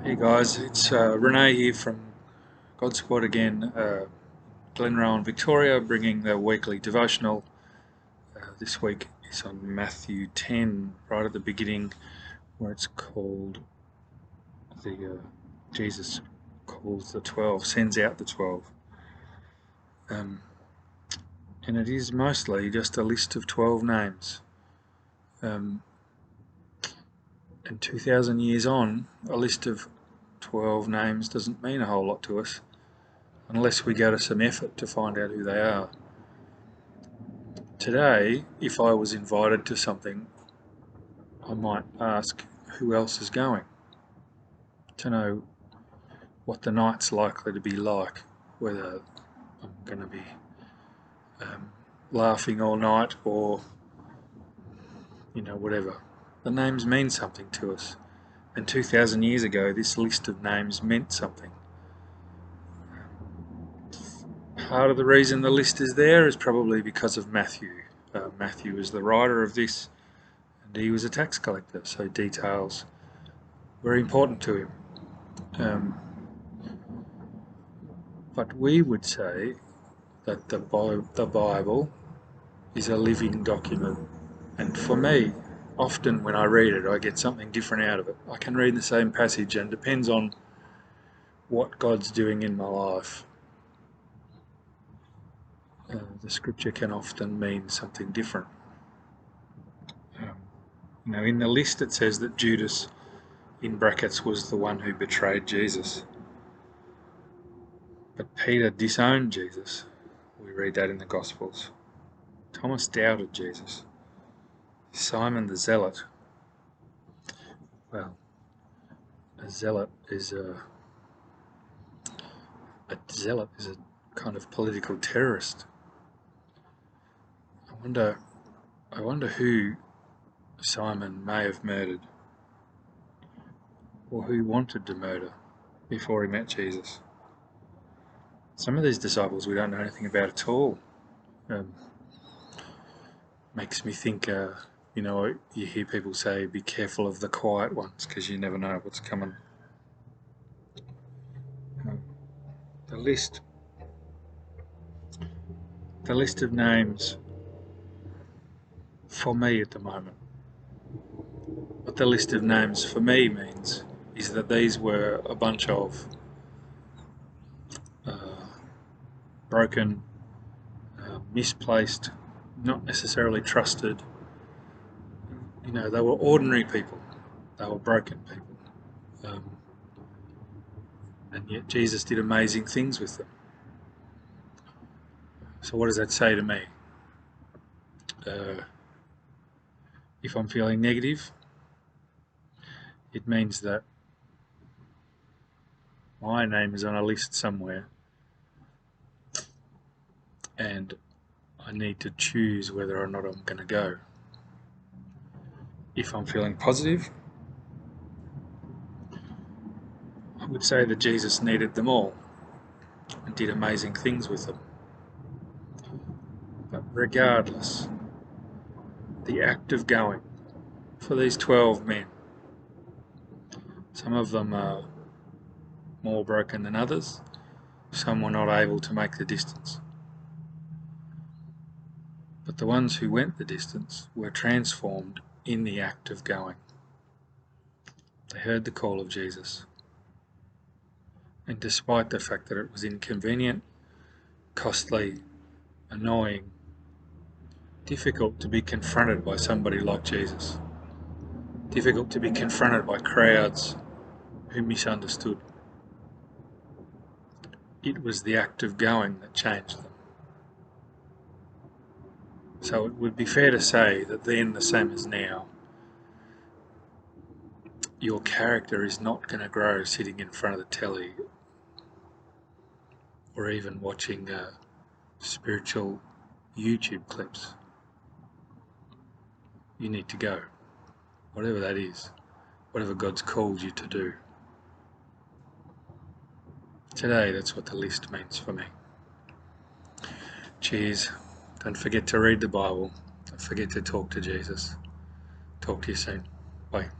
Hey guys, it's Renee here from God Squad again, Glenrowan, Victoria, bringing the weekly devotional. This week is on Matthew 10, right at the beginning, where it's called Jesus calls the 12, sends out the 12. And it is mostly just a list of 12 names. And 2,000 years on, a list of 12 names doesn't mean a whole lot to us unless we go to some effort to find out who they are. Today, if I was invited to something, I might ask who else is going, to know what the night's likely to be like, whether I'm going to be laughing all night or, whatever. The names mean something to us, and 2,000 years ago this list of names meant something. Part of the reason the list is there is probably because of Matthew. Matthew is the writer of this, and he was a tax collector, so details were important to him. But we would say that the Bible is a living document, and for me, often when I read it, I get something different out of it. I can read the same passage, and it depends on what God's doing in my life. The scripture can often mean something different. In the list it says that Judas, in brackets, was the one who betrayed Jesus. But Peter disowned Jesus. We read that in the Gospels. Thomas doubted Jesus. Simon the Zealot. Well, a zealot is a kind of political terrorist. I wonder who Simon may have murdered, or who wanted to murder before he met Jesus. Some of these disciples we don't know anything about at all. Makes me think, you hear people say, be careful of the quiet ones because you never know what's coming. The list of names for me at the moment, what the list of names for me means is that these were a bunch of broken, misplaced, not necessarily trusted. They were ordinary people. They were broken people. And yet Jesus did amazing things with them. So what does that say to me? If I'm feeling negative, it means that my name is on a list somewhere, and I need to choose whether or not I'm going to go. If I'm feeling positive, I would say that Jesus needed them all and did amazing things with them. But regardless, the act of going for these 12 men, some of them are more broken than others, some were not able to make the distance. But the ones who went the distance were transformed in the act of going. They heard the call of Jesus. And despite the fact that it was inconvenient, costly, annoying, difficult to be confronted by somebody like Jesus, difficult to be confronted by crowds who misunderstood, it was the act of going that changed them. So it would be fair to say that then, the same as now, your character is not going to grow sitting in front of the telly or even watching spiritual YouTube clips. You need to go, whatever that is, whatever God's called you to do. Today, that's what the list means for me. Cheers. Don't forget to read the Bible. Don't forget to talk to Jesus. Talk to you soon. Bye.